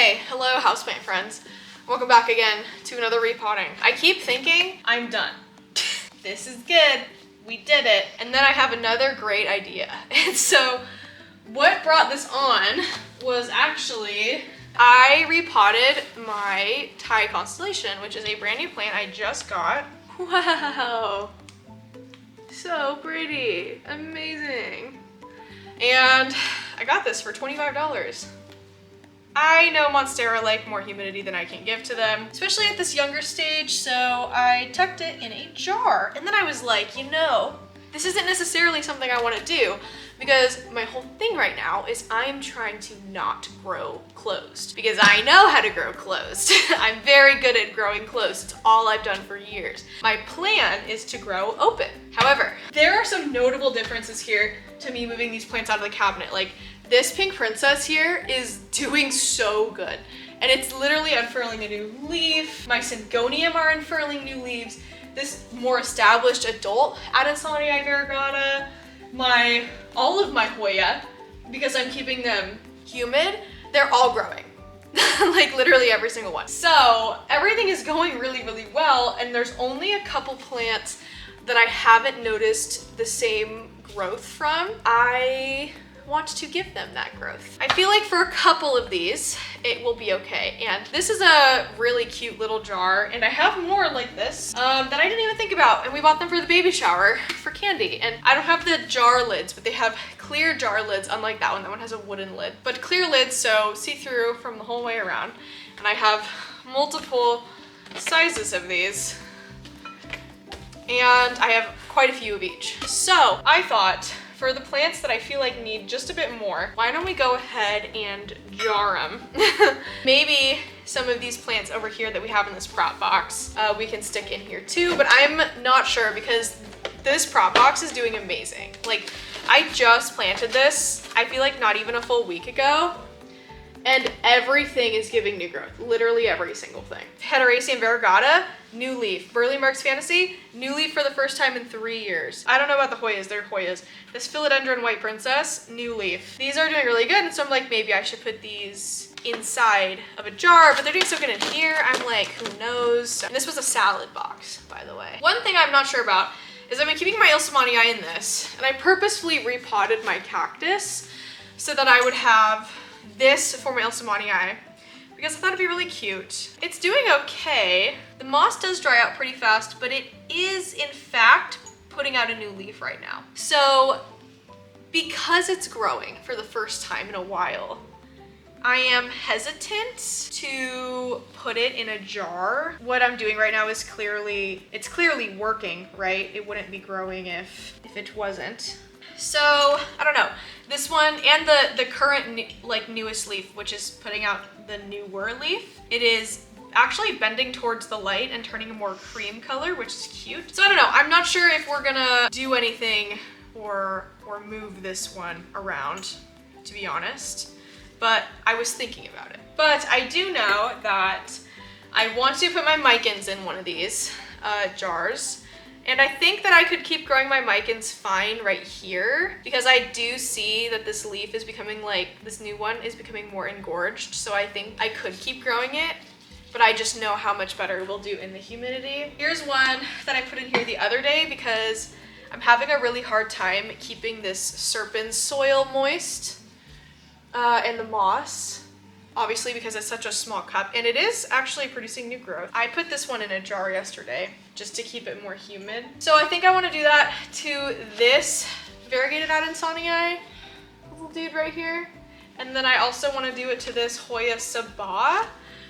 Hey, hello houseplant friends. Welcome back again to another repotting. I keep thinking I'm done. This is good. We did it. And then I have another great idea. And so what brought this on was actually I repotted my Thai constellation, which is a brand new plant I just got. Wow. So pretty. Amazing. And I got this for $25. I know Monstera like more humidity than I can give to them, especially at this younger stage, so I tucked it in a jar. And then I was like, you know, this isn't necessarily something I want to do because my whole thing right now is I'm trying to not grow closed because I know how to grow closed. I'm very good at growing closed. It's all I've done for years. My plan is to grow open. However, there are some notable differences here to me moving these plants out of the cabinet. Like this pink princess here is doing so good. And it's literally unfurling a new leaf. My syngonium are unfurling new leaves. This more established adult Adansonii variegata, all of my Hoya, because I'm keeping them humid, they're all growing. Like literally every single one. So everything is going really, really well, and there's only a couple plants that I haven't noticed the same growth from. I want to give them that growth. I feel like for a couple of these, it will be okay. And this is a really cute little jar, and I have more like this that I didn't even think about, and we bought them for the baby shower for candy. And I don't have the jar lids, but they have clear jar lids, unlike that one. That one has a wooden lid, but clear lids, so see-through from the whole way around. And I have multiple sizes of these, and I have quite a few of each. So I thought, for the plants that I feel like need just a bit more, why don't we go ahead and jar them? Maybe some of these plants over here that we have in this prop box, we can stick in here too, but I'm not sure because this prop box is doing amazing. Like, I just planted this, I feel like not even a full week ago, and everything is giving new growth. Literally every single thing. Hederaceum variegata, new leaf. Burley Marks Fantasy, new leaf for the first time in 3 years. I don't know about the Hoyas, they're Hoyas. This Philodendron White Princess, new leaf. These are doing really good, and so I'm like, maybe I should put these inside of a jar, but they're doing so good in here, I'm like, who knows? And this was a salad box, by the way. One thing I'm not sure about is I've been keeping my Ilsamanii in this, and I purposefully repotted my cactus so that I would have this for my Ilsamanii because I thought it'd be really cute. It's doing okay. The moss does dry out pretty fast, but it is in fact putting out a new leaf right now. So because it's growing for the first time in a while, I am hesitant to put it in a jar. What I'm doing right now is it's clearly working, right? It wouldn't be growing if it wasn't. So I don't know, this one and the current newest leaf, which is putting out the newer leaf, it is actually bending towards the light and turning a more cream color, which is cute. So I don't know, I'm not sure if we're gonna do anything or move this one around, to be honest, but I was thinking about it. But I do know that I want to put my micans in one of these jars. And I think that I could keep growing my micans fine right here because I do see that this leaf is becoming this new one is becoming more engorged. So I think I could keep growing it, but I just know how much better it will do in the humidity. Here's one that I put in here the other day because I'm having a really hard time keeping this serpent soil moist and the moss. Obviously because it's such a small cup, and it is actually producing new growth. I put this one in a jar yesterday just to keep it more humid. So I think I want to do that to this variegated Adansonii, little dude right here. And then I also want to do it to this Hoya Sabah,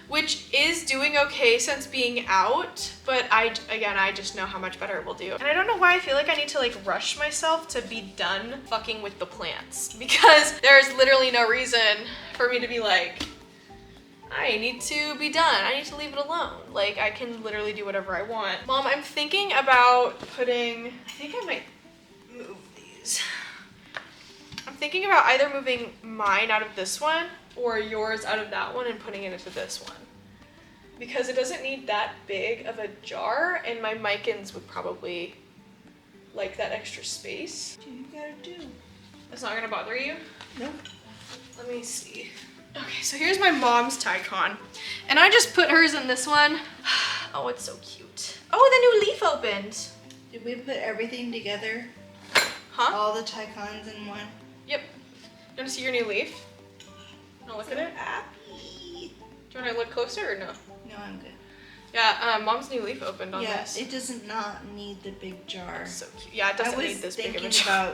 which is doing okay since being out, but I just know how much better it will do. And I don't know why I feel like I need to rush myself to be done fucking with the plants because there's literally no reason for me to be like, I need to be done. I need to leave it alone. Like, I can literally do whatever I want. Mom, I'm thinking about I think I might move these. I'm thinking about either moving mine out of this one or yours out of that one and putting it into this one. Because it doesn't need that big of a jar, and my micans would probably like that extra space. What do you gotta do? That's not gonna bother you? Nope. Let me see. Okay, so here's my mom's Tycon. And I just put hers in this one. Oh, it's so cute. Oh, the new leaf opened. Did we put everything together? Huh? All the Tycons in one? Yep. You want to see your new leaf? Want to look at it? Happy. Do you want to look closer or no? No, I'm good. Yeah, mom's new leaf opened on Yeah, this. it does not need the big jar. So cute. Yeah, it doesn't need this big of a jar.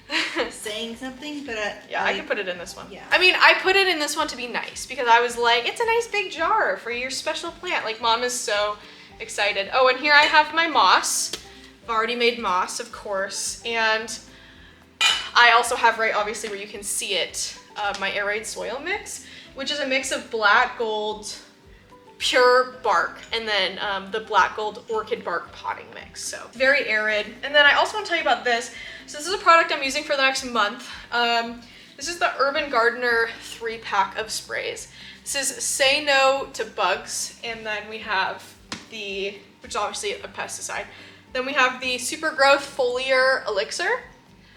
About saying something, but I can put it in this one. Yeah. I mean, I put it in this one to be nice because I was like, it's a nice big jar for your special plant. Like, mom is so excited. Oh, and here I have my moss. I've already made moss, of course. And I also have, right, obviously, where you can see it, my aerated soil mix, which is a mix of black gold pure bark and then the black gold orchid bark potting mix. So it's very arid. And then I also want to tell you about this. So this is a product I'm using for the next month. This is the Urban Gardener 3-pack of sprays. This is Say No to Bugs, and then we have the, which is obviously a pesticide. Then we have the Super Growth Foliar Elixir.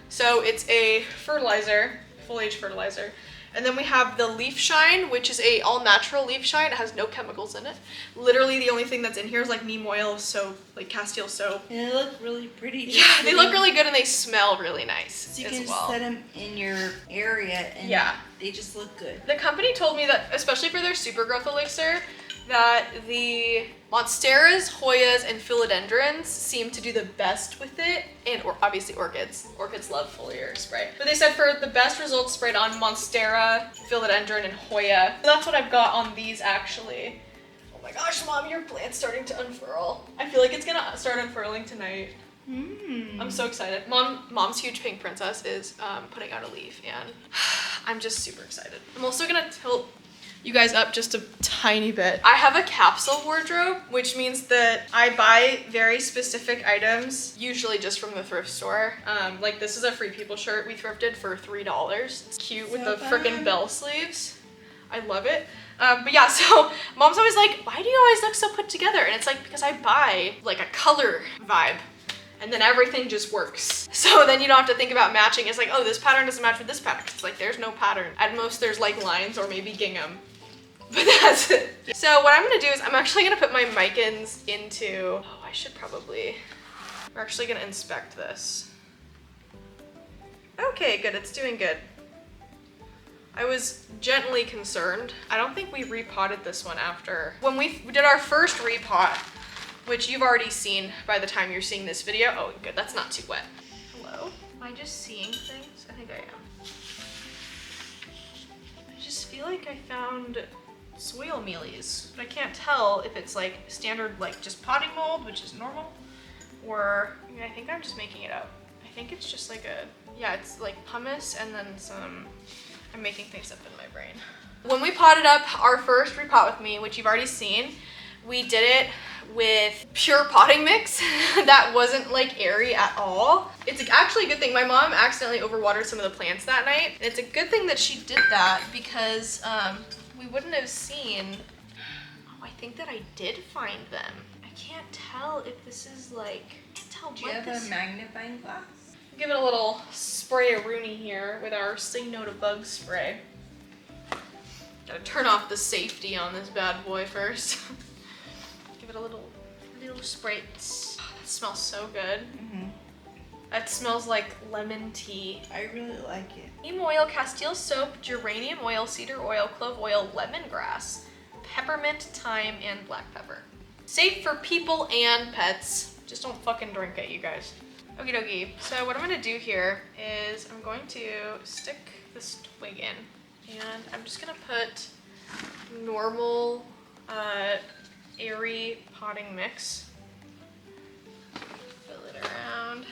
So it's a fertilizer, foliage fertilizer. And then we have the Leaf Shine, which is a all-natural leaf shine. It has no chemicals in it. Literally the only thing that's in here is like neem oil, soap, like Castile soap. And they look really pretty. Yeah, they look really good and they smell really nice so you as can well. set them in your area and yeah, they just look good. The company told me that, especially for their Super Growth Elixir, that the Monsteras, Hoyas, and Philodendrons seem to do the best with it, and obviously orchids. Orchids love foliar spray. But they said for the best results sprayed on Monstera, Philodendron, and Hoya. So that's what I've got on these actually. Oh my gosh, Mom, your plant's starting to unfurl. I feel like it's gonna start unfurling tonight. I'm so excited. Mom's huge pink princess is putting out a leaf, and I'm just super excited. I'm also gonna tilt you guys up just a tiny bit. I have a capsule wardrobe, which means that I buy very specific items, usually just from the thrift store. Like this is a Free People shirt we thrifted for $3. It's cute with the frickin' bell sleeves. I love it. But yeah, so mom's always like, why do you always look so put together? And it's like, because I buy like a color vibe, and then everything just works. So then you don't have to think about matching. It's like, oh, this pattern doesn't match with this pattern. It's like, there's no pattern. At most, there's like lines or maybe gingham. But that's it. So what I'm gonna do is I'm actually gonna put my micans into, oh, I should probably, we're actually gonna inspect this. Okay, good, it's doing good. I was gently concerned. I don't think we repotted this one after. When we did our first repot, which you've already seen by the time you're seeing this video. Oh, good, that's not too wet. Hello? Am I just seeing things? I think I am. I just feel like I found soil mealies, but I can't tell if it's like standard, like just potting mold, which is normal, or I mean, I think I'm just making it up. I think it's just like a, yeah, it's like pumice and then some, I'm making things up in my brain. When we potted up our first repot with me, which you've already seen, we did it with pure potting mix that wasn't like airy at all. It's actually a good thing. My mom accidentally overwatered some of the plants that night. It's a good thing that she did that because we wouldn't have seen, oh, I think that I did find them. I can't tell if this is like, I can't tell what this. Do you have a magnifying glass? Give it a little spray of Rooney here with our Say No to Bugs spray. Gotta turn off the safety on this bad boy first. Give it a little spray. Oh, that smells so good. That smells like lemon tea. I really like it. Neem oil, Castile soap, geranium oil, cedar oil, clove oil, lemongrass, peppermint, thyme, and black pepper. Safe for people and pets. Just don't fucking drink it, you guys. Okie dokie. So what I'm gonna do here is I'm going to stick this twig in, and I'm just gonna put normal airy potting mix. Fill it around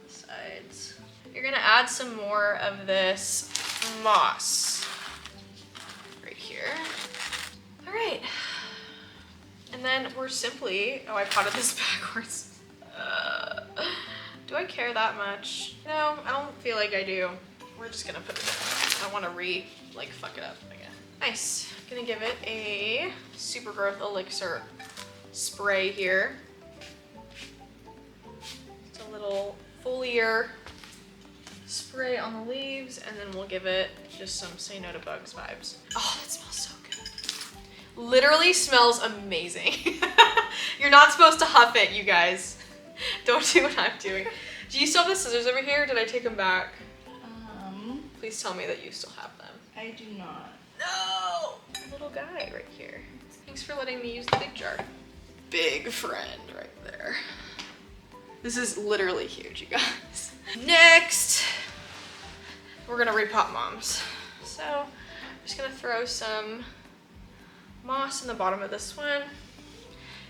the sides. You're gonna add some more of this moss right here. All right. And then we're simply, oh, I potted this backwards. Do I care that much? No, I don't feel like I do. We're just gonna put it in. I don't wanna fuck it up again. Nice. Gonna give it a Super Growth Elixir spray here. It's a little foliar spray on the leaves, and then we'll give it just some Say No to Bugs vibes. Oh, that smells so good. Literally smells amazing. You're not supposed to huff it, you guys. Don't do what I'm doing. Do you still have the scissors over here? Did I take them back? Please tell me that you still have them. I do not. No! Little guy right here. Thanks for letting me use the big jar. Big friend right there. This is literally huge, you guys. Next, we're gonna repot moms. So I'm just gonna throw some moss in the bottom of this one.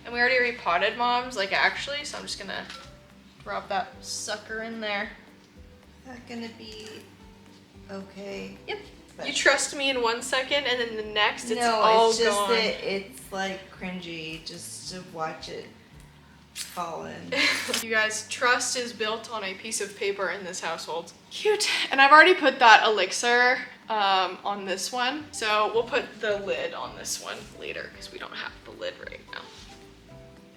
And we already repotted moms, like actually, so I'm just gonna drop that sucker in there. Is that gonna be okay? Yep. You trust me in 1 second, and then the next it's all No, it's just gone. that it's like cringy just to watch it fall in. You guys, trust is built on a piece of paper in this household. Cute. And I've already put that elixir on this one. So we'll put the lid on this one later because we don't have the lid right now.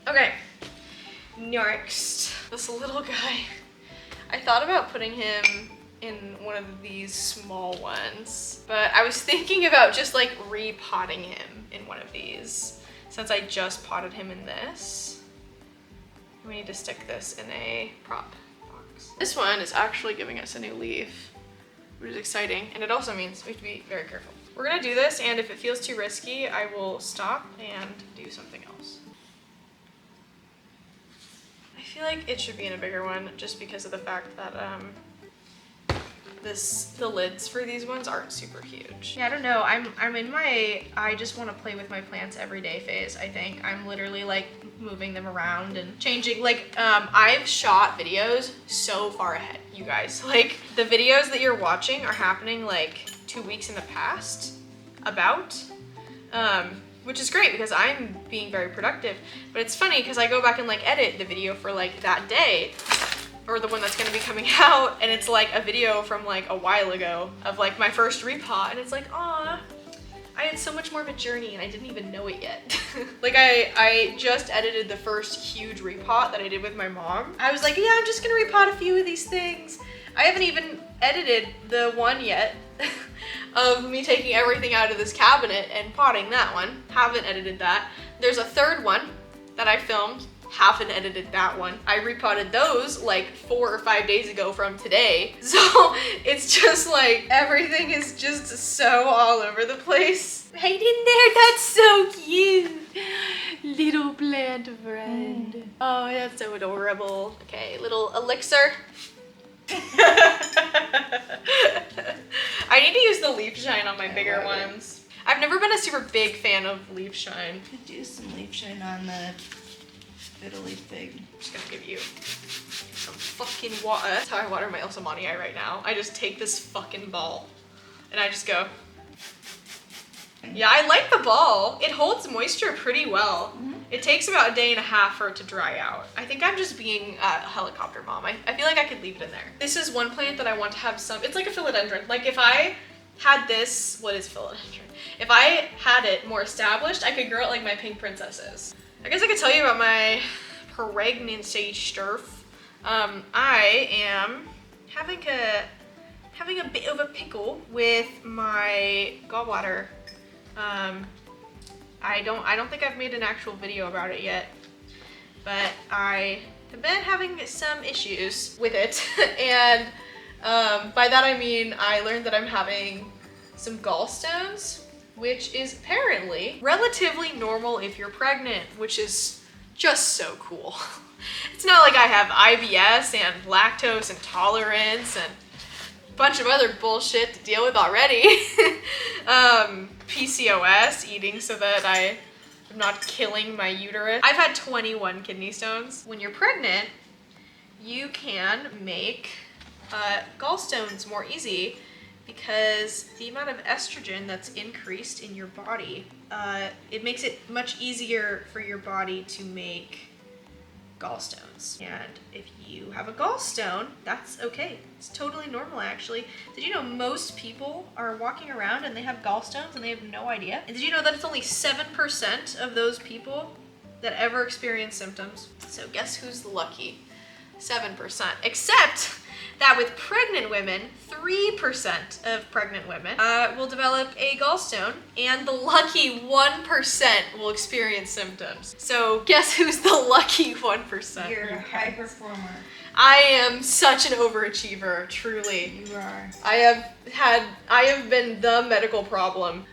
Okay, next. This little guy. I thought about putting him in one of these small ones, but I was thinking about just like repotting him in one of these since I just potted him in this. We need to stick this in a prop box. This one is actually giving us a new leaf, which is exciting, and it also means we have to be very careful. We're gonna do this, and if it feels too risky, I will stop and do something else. I feel like it should be in a bigger one just because of the fact that the lids for these ones aren't super huge. Yeah, I don't know. I'm in my I just want to play with my plants every day phase. I think I'm literally like moving them around and changing. Like I've shot videos so far ahead, you guys. Like the videos that you're watching are happening like 2 weeks in the past about. Which is great because I'm being very productive. But it's funny because I go back and like edit the video for like that day, or the one that's gonna be coming out, and it's like a video from like a while ago of like my first repot, and it's like, aw, I had so much more of a journey and I didn't even know it yet. Like I just edited the first huge repot that I did with my mom. I was like, yeah, I'm just gonna repot a few of these things. I haven't even edited the one yet of me taking everything out of this cabinet and potting that one. Haven't edited that. There's a third one that I filmed. Haven't edited that one. I repotted those like 4 or 5 days ago from today. So it's just like everything is just so all over the place. Right in there, that's so cute. Little plant friend. Oh, that's so adorable. Okay, little elixir. I need to use the leaf shine on my bigger ones. I've never been a super big fan of leaf shine. Could do some leaf shine on the fiddly fig. I'm just gonna give you some fucking water. That's how I water my Elsamanii right now. I just take this fucking ball and I just go. Yeah, I like the ball. It holds moisture pretty well. It takes about a day and a half for it to dry out. I think I'm just being a helicopter mom. I feel like I could leave it in there. This is one plant that I want to have some, it's like a philodendron. Like if I had this, what is philodendron? If I had it more established, I could grow it like my pink princesses. I guess I could tell you about my pregnancy stuff. I am having a bit of a pickle with my gallbladder. I don't think I've made an actual video about it yet, but I have been having some issues with it, and by that I mean I learned that I'm having some gallstones, which is apparently relatively normal if you're pregnant, which is just so cool. It's not like I have IBS and lactose intolerance and a bunch of other bullshit to deal with already. PCOS, eating so that I am not killing my uterus. I've had 21 kidney stones. When you're pregnant, you can make gallstones more easy because the amount of estrogen that's increased in your body, it makes it much easier for your body to make gallstones. And if you have a gallstone, that's okay. It's totally normal, actually. Did you know most people are walking around and they have gallstones and they have no idea? And did you know that it's only 7% of those people that ever experience symptoms? So guess who's lucky? 7%. Except that with pregnant women, 3% of pregnant women will develop a gallstone, and the lucky 1% will experience symptoms. So guess who's the lucky 1%? You're a high performer. I am such an overachiever, truly. You are. I have been the medical problem.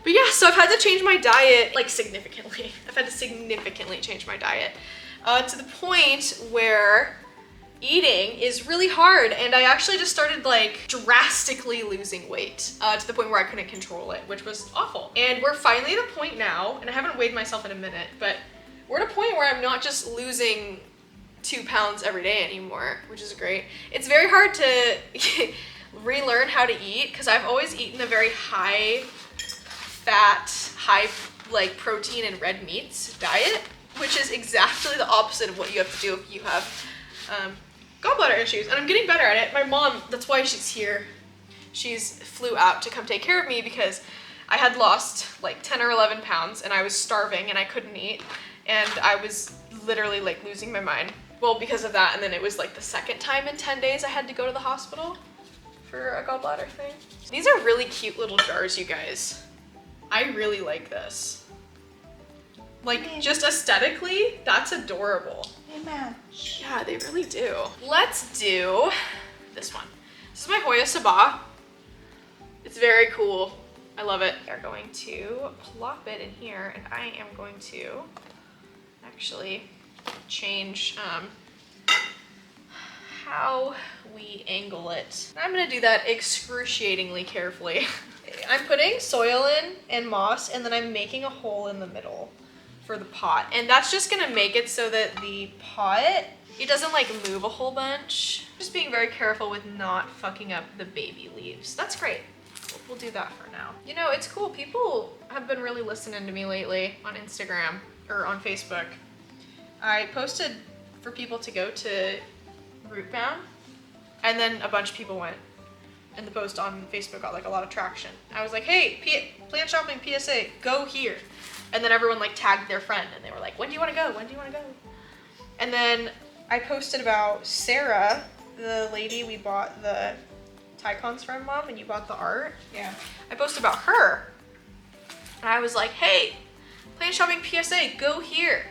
But yeah, so I've had to change my diet, like significantly. I've had to significantly change my diet to the point where eating is really hard, and I actually just started like drastically losing weight to the point where I couldn't control it, which was awful. And we're finally at a point now, and I haven't weighed myself in a minute, but we're at a point where I'm not just losing 2 pounds every day anymore, which is great. It's very hard to relearn how to eat because I've always eaten a very high fat, high like protein and red meats diet, which is exactly the opposite of what you have to do if you have gallbladder issues. And I'm getting better at it. My mom, that's why she's here. She's flew out to come take care of me because I had lost like 10 or 11 pounds and I was starving and I couldn't eat. And I was literally like losing my mind. Well, because of that, and then it was like the second time in 10 days I had to go to the hospital for a gallbladder thing. These are really cute little jars, you guys. I really like this. Like, just aesthetically, that's adorable. They match. Yeah, they really do. Let's do this one. This is my Hoya Sabah. It's very cool. I love it. They're going to plop it in here, and I am going to actually change how we angle it. I'm gonna do that excruciatingly carefully. I'm putting soil in and moss, and then I'm making a hole in the middle for the pot. And that's just gonna make it so that the pot, it doesn't like move a whole bunch. Just being very careful with not fucking up the baby leaves. That's great. We'll do that for now. You know, it's cool. People have been really listening to me lately on Instagram or on Facebook. I posted for people to go to Rootbound, and then a bunch of people went. And the post on Facebook got like a lot of traction. I was like, hey, plant shopping PSA, go here. And then everyone like tagged their friend and they were like, when do you want to go? When do you want to go? And then I posted about Sarah, the lady we bought the Tycons from, Mom, and you bought the art. Yeah. I posted about her. And I was like, hey, plant shopping PSA, go here.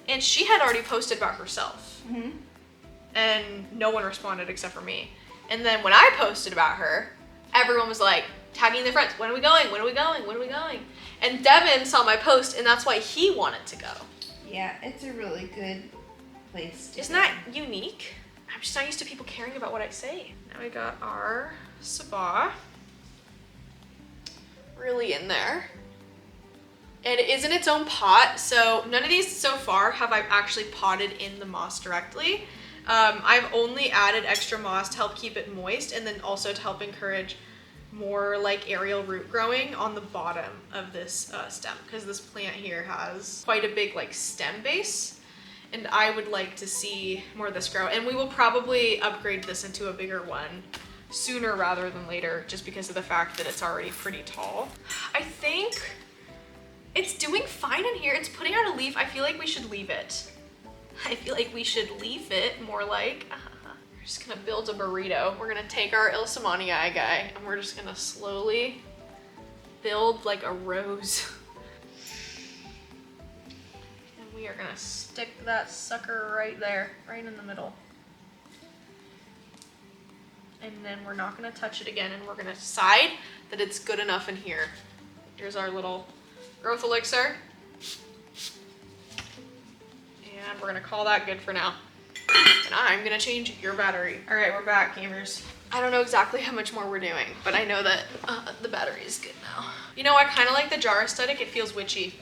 And she had already posted about herself. Mm-hmm. And no one responded except for me. And then when I posted about her, everyone was like tagging their friends. When are we going? When are we going? When are we going? And Devin saw my post, and that's why he wanted to go. Yeah, it's a really good place to Isn't go. that unique? I'm just not used to people caring about what I say. Now we got our Sabah really in there. And it is in its own pot, so none of these so far have I actually potted in the moss directly. I've only added extra moss to help keep it moist, and then also to help encourage more like aerial root growing on the bottom of this stem, because this plant here has quite a big like stem base, and I would like to see more of this grow. And we will probably upgrade this into a bigger one sooner rather than later, just because of the fact that it's already pretty tall. I think it's doing fine in here. It's putting out a leaf. I feel like we should leave it. I feel like we should leave it more like, we're just gonna build a burrito. We're gonna take our Ilsamanii guy and we're just gonna slowly build like a rose. And we are gonna stick that sucker right there, right in the middle. And then we're not gonna touch it again, and we're gonna decide that it's good enough in here. Here's our little growth elixir. And we're gonna call that good for now. And I'm gonna change your battery. All right, we're back, gamers. I don't know exactly how much more we're doing, but I know that the battery is good now. You know, I kind of like the jar aesthetic. It feels witchy.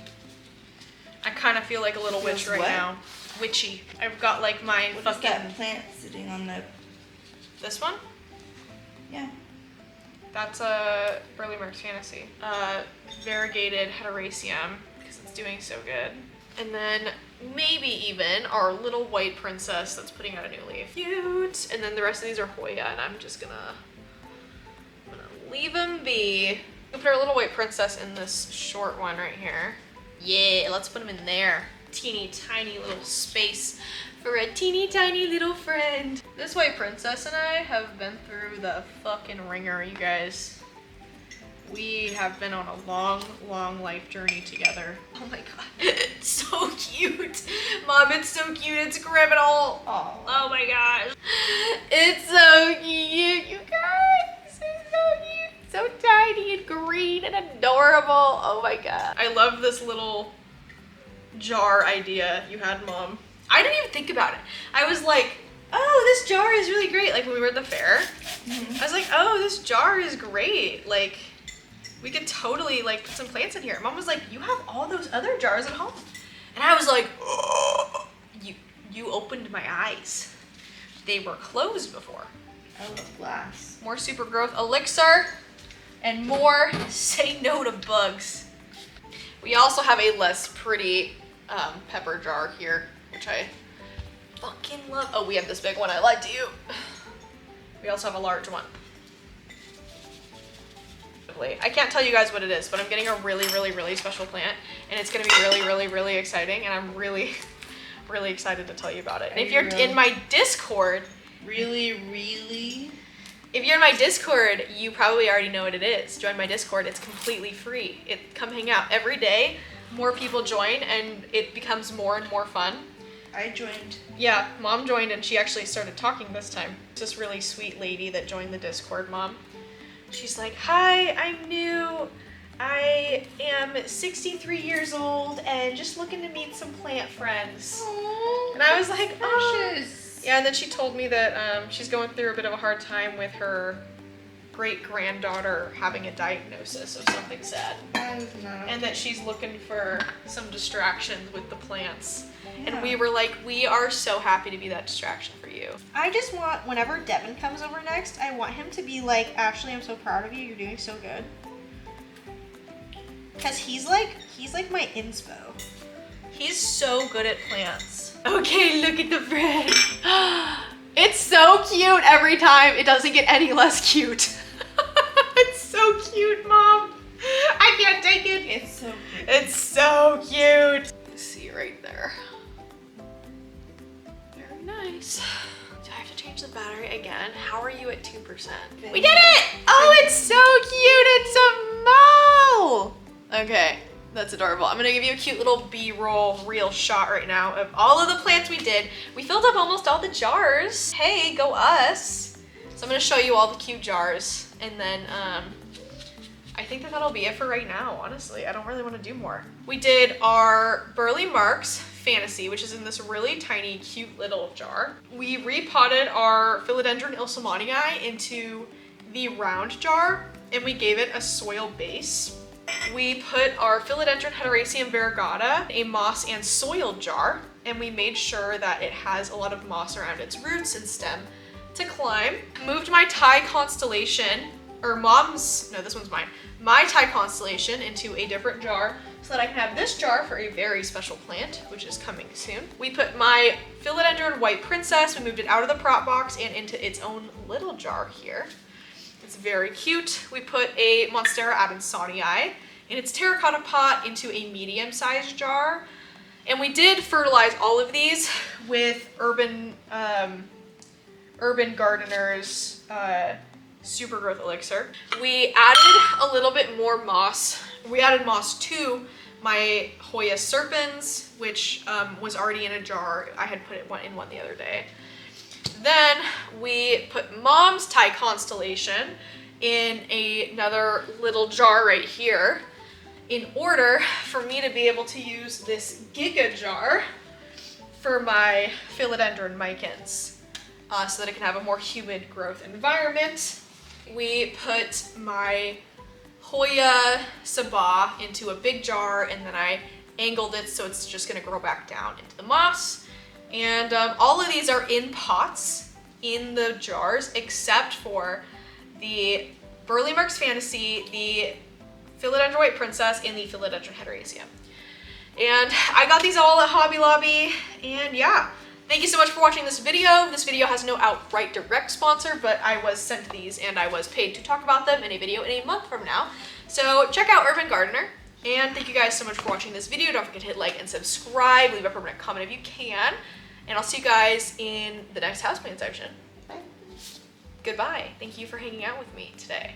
I kind of feel like a little witch right now. Witchy. I've got like my What fucking... is that plant sitting on the... This one? Yeah. That's a Burley Merck's Fantasy. Variegated Heteracea, because it's doing so good. And then maybe even our little white princess that's putting out a new leaf. Cute. And then the rest of these are Hoya, and I'm gonna leave them be. We'll put our little white princess in this short one right here. Yeah, let's put them in there. Teeny tiny little space for a teeny tiny little friend. This white princess and I have been through the fucking ringer, you guys. We have been on a long, long life journey together. Oh my god, it's so cute. Mom, it's so cute, it's criminal. Oh my gosh. It's so cute, you guys. It's so cute. So tiny and green and adorable. Oh my god. I love this little jar idea you had, Mom. I didn't even think about it. I was like, oh, this jar is really great. Like when we were at the fair, I was like, oh, this jar is great. Like, we could totally like put some plants in here. Mom was like, you have all those other jars at home. And I was like, oh, you opened my eyes. They were closed before. I love glass. More super growth elixir and more say no to bugs. We also have a less pretty pepper jar here, which I fucking love. Oh, we have this big one. I lied to you. We also have a large one. I can't tell you guys what it is, but I'm getting a really, really, really special plant, and it's gonna be really, really, really exciting, and I'm really, really excited to tell you about it. And if you're in my Discord, really, if you're in my Discord, you probably already know what it is. Join my Discord. It's completely free. Come hang out every day. More people join, and it becomes more and more fun. I joined. Yeah, Mom joined, and she actually started talking this time. This really sweet lady that joined the Discord, Mom. She's like, hi, I'm new. I am 63 years old and just looking to meet some plant friends. Aww, and I was like, precious. Oh. Yeah, and then she told me that she's going through a bit of a hard time with her great-granddaughter having a diagnosis of something sad. And that she's looking for some distractions with the plants. Yeah. And we were like, we are so happy to be that distraction for you. I just want, whenever Devin comes over next, I want him to be like, Ashley, I'm so proud of you. You're doing so good. Because he's like my inspo. He's so good at plants. Okay, look at the bread. It's so cute every time. It doesn't get any less cute. It's so cute, Mom. I can't take it. It's so cute. It's so cute. See right there. Very nice. Do I have to change the battery again? How are you at 2%? We did it! Oh, it's so cute. It's a mole. Okay, that's adorable. I'm gonna give you a cute little B-roll reel shot right now of all of the plants we did. We filled up almost all the jars. Hey, go us. So I'm gonna show you all the cute jars, and then I think that'll be it for right now, honestly. I don't really want to do more. We did our Burley Marks Fantasy, which is in this really tiny, cute little jar. We repotted our Philodendron ilsamanii into the round jar, and we gave it a soil base. We put our Philodendron heteroecium variegata in a moss and soil jar, and we made sure that it has a lot of moss around its roots and stem to climb. Moved my Thai constellation, or Mom's, no, this one's mine, my Thai constellation into a different jar so that I can have this jar for a very special plant, which is coming soon. We put my Philodendron white princess, we moved it out of the prop box and into its own little jar here. It's very cute. We put a Monstera adansonii in its terracotta pot into a medium-sized jar. And we did fertilize all of these with Urban Gardener's super growth elixir. We added a little bit more moss. We added moss to my Hoya serpens, which was already in a jar. I had put it in one the other day. Then we put Mom's Thai constellation in another little jar right here in order for me to be able to use this giga jar for my Philodendron micans so that it can have a more humid growth environment. We put my Hoya Sabah into a big jar, and then I angled it so it's just gonna grow back down into the moss. And all of these are in pots in the jars, except for the Burley Marks Fantasy, the Philodendron White Princess, and the Philodendron Heteroecium. And I got these all at Hobby Lobby, and yeah. Thank you so much for watching this video. This video has no outright direct sponsor, but I was sent these and I was paid to talk about them in a video in a month from now. So check out Urban Gardener. And thank you guys so much for watching this video. Don't forget to hit like and subscribe. Leave a permanent comment if you can. And I'll see you guys in the next houseplant section. Bye. Goodbye. Thank you for hanging out with me today.